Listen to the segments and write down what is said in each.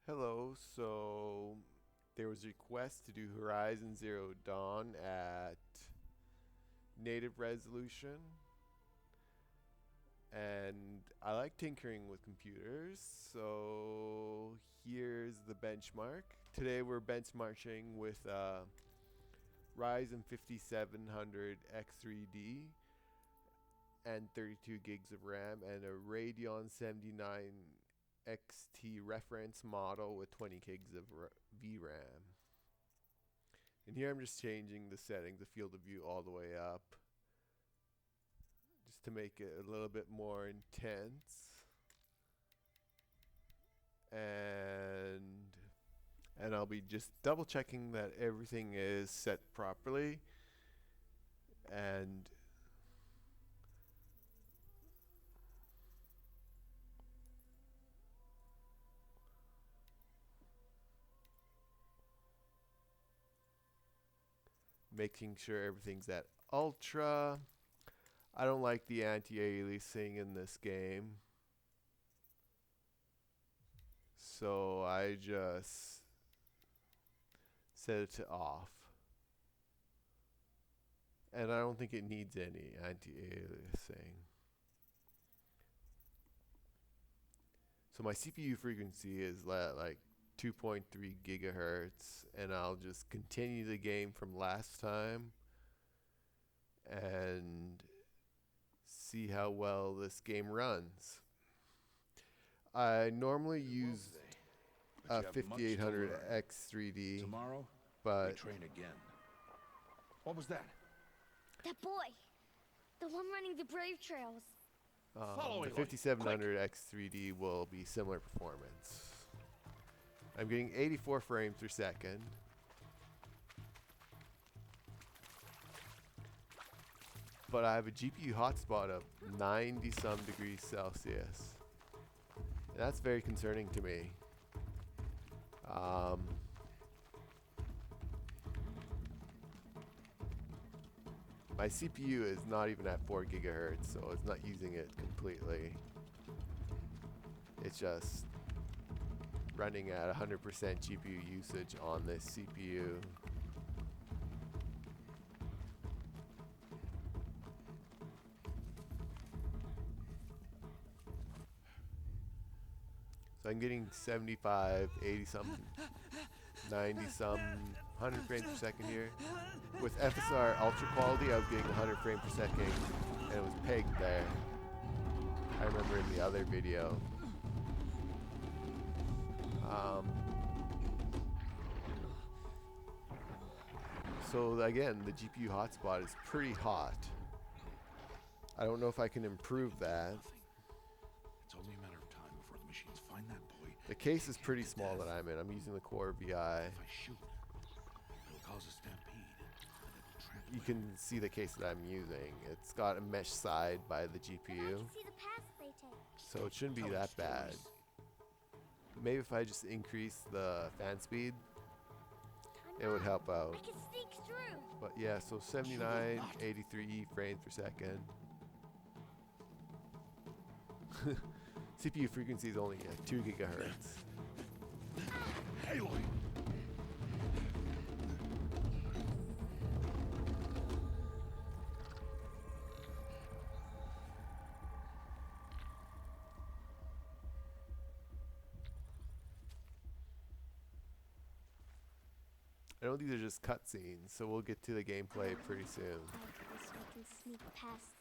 Hello, so there was a request to do Horizon Zero Dawn at native resolution, and I like tinkering with computers, so here's the benchmark. Today we're benchmarking with Ryzen 5700 X3D and 32 gigs of RAM and a Radeon 79 XT reference model with 20 gigs of VRAM. And here I'm just changing the settings, the field of view all the way up, just to make it a little bit more intense. And I'll be just double checking that everything is set properly, and making sure everything's at ultra. I don't like the anti-aliasing in this game, so I just set it to off. And I don't think it needs any anti-aliasing. So my CPU frequency is like 2.3 gigahertz, and I'll just continue the game from last time and see how well this game runs. I normally use a 5800 X3D, Tomorrow, but we train again. What was that? That boy! The one running the brave trails. the 5700 X3D will be similar performance. I'm getting 84 frames per second. But I have a GPU hotspot of 90 some degrees Celsius. And that's very concerning to me. My CPU is not even at 4 gigahertz, so it's not using it completely. It's just running at 100% GPU usage on this CPU. So I'm getting 75, 80 something, 90 some, 100 frames per second here. With FSR Ultra quality, I was getting 100 frames per second, and it was pegged there. I remember in the other video. So again, the GPU hotspot is pretty hot. I don't know if I can improve that. It's only a matter of time before the machines find that boy. The case is pretty small that I'm in. I'm using the Core VI. If I shoot, it'll cause a stampede. You can see the case that I'm using. It's got a mesh side by the I GPU, can see the paths they take. so it shouldn't be that bad. Maybe if I just increase the fan speed, it would help out. I can sneak through. But yeah, so 79, 83 frames per second. CPU frequency is only at 2 gigahertz. Aloy! I know these are just cutscenes, so we'll get to the gameplay pretty soon. I guess I can sneak past.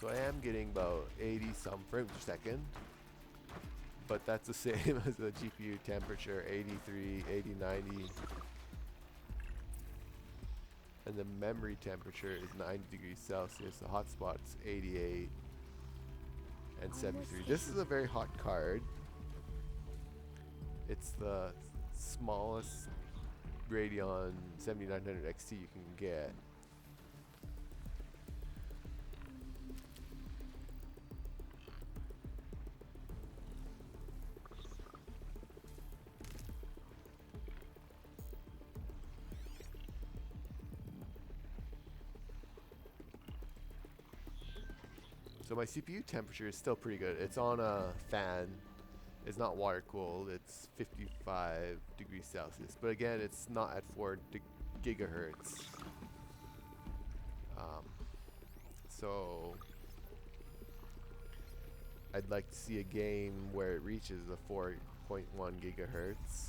So I am getting about 80 some frames per second, but that's the same as the GPU temperature, 83, 80, 90. And the memory temperature is 90 degrees Celsius. The hotspot's 88 and 73. This is a very hot card. It's the smallest Radeon 7900 XT you can get. So my CPU temperature is still pretty good. It's on a fan. It's not water cooled. It's 55 degrees Celsius. But again, it's not at 4 gigahertz. So I'd like to see a game where it reaches the 4.1 gigahertz.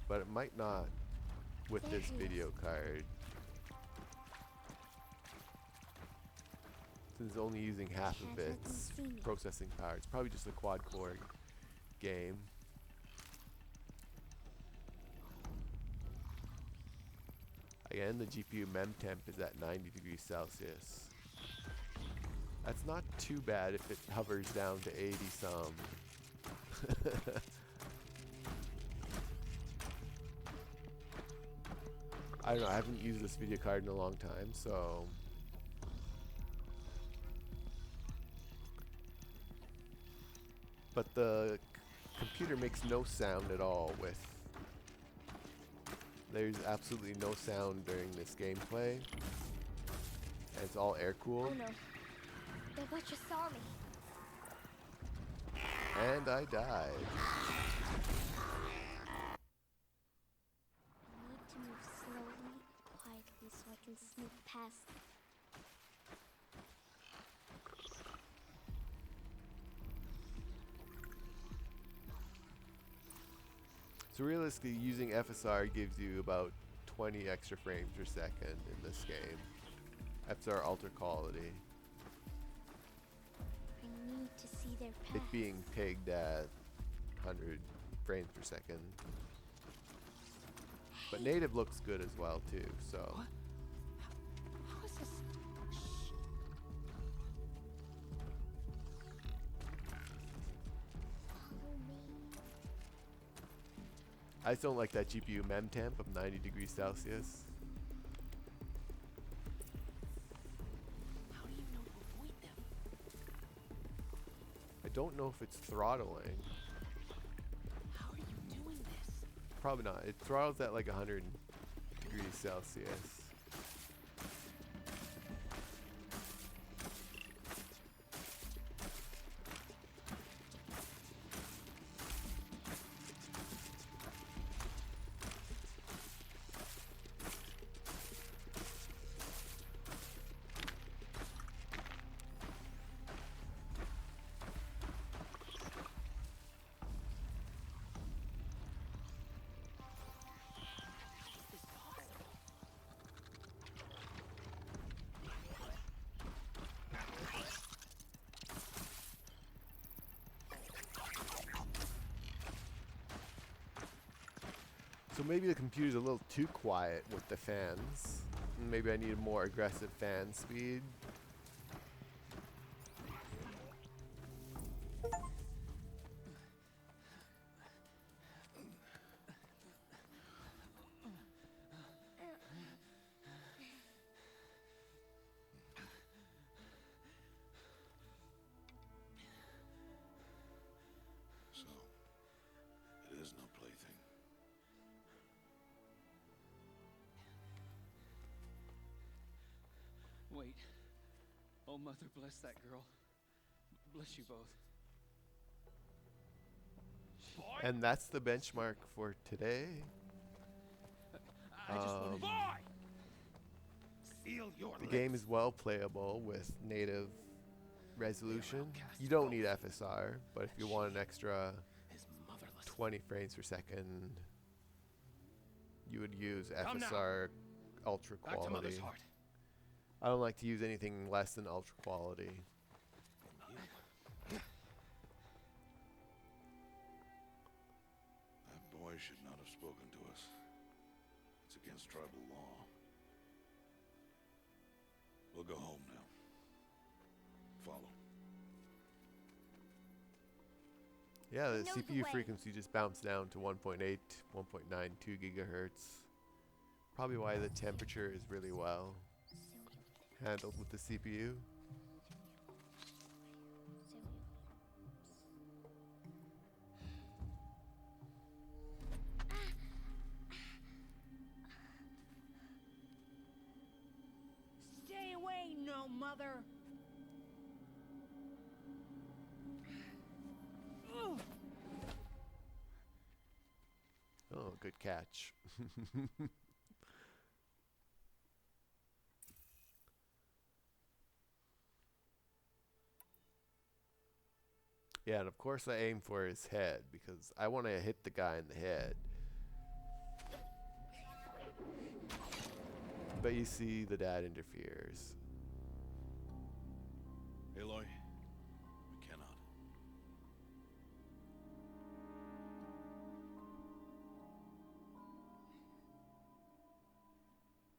But it might not with this video card. Since it's only using half of its processing power. It's probably just a quad core game. Again, the GPU mem temp is at 90 degrees Celsius. That's not too bad if it hovers down to 80 some. I don't know, I haven't used this video card in a long time, so but the computer makes no sound at all with. There's absolutely no sound during this gameplay. And it's all air cooled. Oh no. They just saw me. And I died. I need to move slowly, quietly, so I can sneak past them. So realistically, using FSR gives you about 20 extra frames per second in this game. FSR Ultra Quality. I need to see their path. It being pegged at 100 frames per second. But native looks good as well too, so. What? How is this? Follow me. I just don't like that GPU mem temp of 90 degrees Celsius. How do you know to avoid them? I don't know if it's throttling. How are you doing this? Probably not. It throttles at like 100 degrees Celsius. Is this possible? So maybe the computer's a little too quiet with the fans. Maybe I need a more aggressive fan speed. So, it is no plaything. Wait. Oh, Mother, bless that girl. Bless you both. And that's the benchmark for today. I just wanted... Seal your The game is well playable with native resolution. You don't need FSR, but if you want an extra His motherless. 20 frames per second, you would use Come now. FSR Ultra Back to mother's Quality. heart. I don't like to use anything less than Ultra Quality. That boy should not have spoken to us. It's against tribal law. We'll go home now. Follow. Yeah, the He knows the CPU way. frequency just bounced down to 1.8, 1.92 gigahertz. Probably why the temperature is really well handled with the CPU. Stay away, no mother. good catch. Yeah, and of course I aim for his head because I want to hit the guy in the head. But you see, the dad interferes. Aloy, we cannot.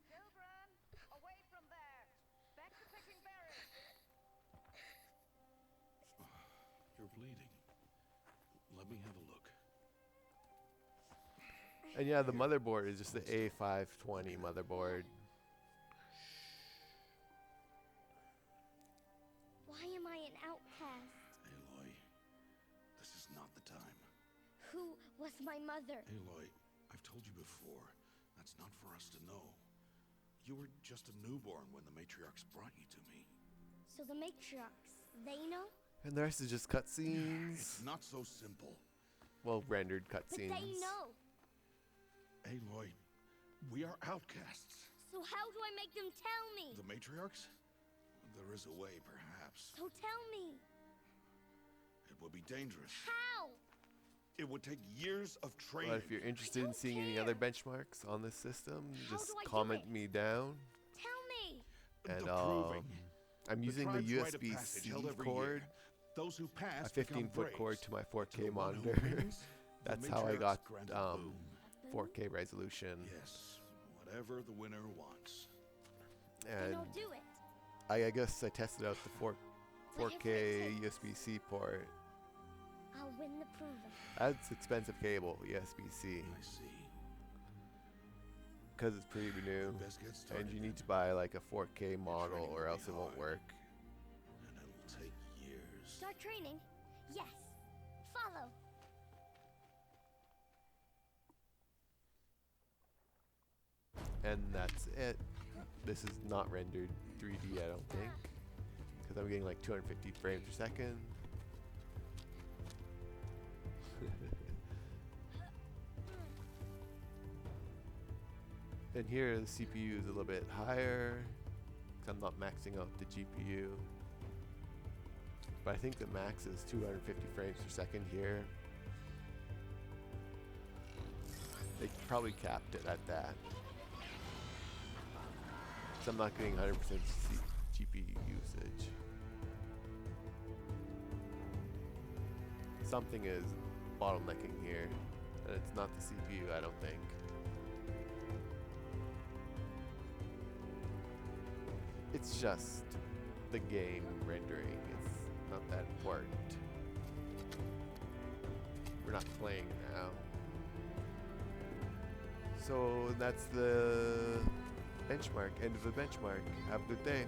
Children, away from there. Back to picking berries. You're bleeding. Let me have a look. And yeah, the motherboard is just the A520 motherboard. Why am I an outcast? Aloy, this is not the time. Who was my mother? Aloy, I've told you before, that's not for us to know. You were just a newborn when the matriarchs brought you to me. So the matriarchs, they know? And the rest is just cutscenes. It's not so simple. Well, rendered But cutscenes. they know. Aloy, we are outcasts. So how do I make them tell me? The matriarchs? There is a way, perhaps. So tell me. It would be dangerous. How? It would take years of training. Well, if you're interested in don't seeing any care. other benchmarks on this system, How just do I do comment it? me down. Tell me. And The proving. I'm using the tribe's rite of passage USB-C held every cord, year. Those who pass a 15-foot cord braves. to my To 4K the one who monitor. wins, the That's how I matriarchs got grant a boon. 4K resolution. Yes, whatever the winner wants. Then And I'll do it. I guess I tested out the 4K Whatever it takes. USB-C port. I'll win the proving. That's expensive cable, USB-C, I see. because it's pretty new. Best get started. And you need to buy like a 4K model or else it won't work. And it'll take years. Start training? Yes. Follow. And that's it. This is not rendered 3D, I don't think, because I'm getting like 250 frames per second. And here the CPU is a little bit higher, because I'm not maxing out the GPU. But I think the max is 250 frames per second here. They probably capped it at that. So I'm not getting 100% GPU usage. Something is bottlenecking here, and it's not the CPU, I don't think. It's just the game rendering. It's not that important. We're not playing now. So that's the benchmark, end of the benchmark. Have a good day.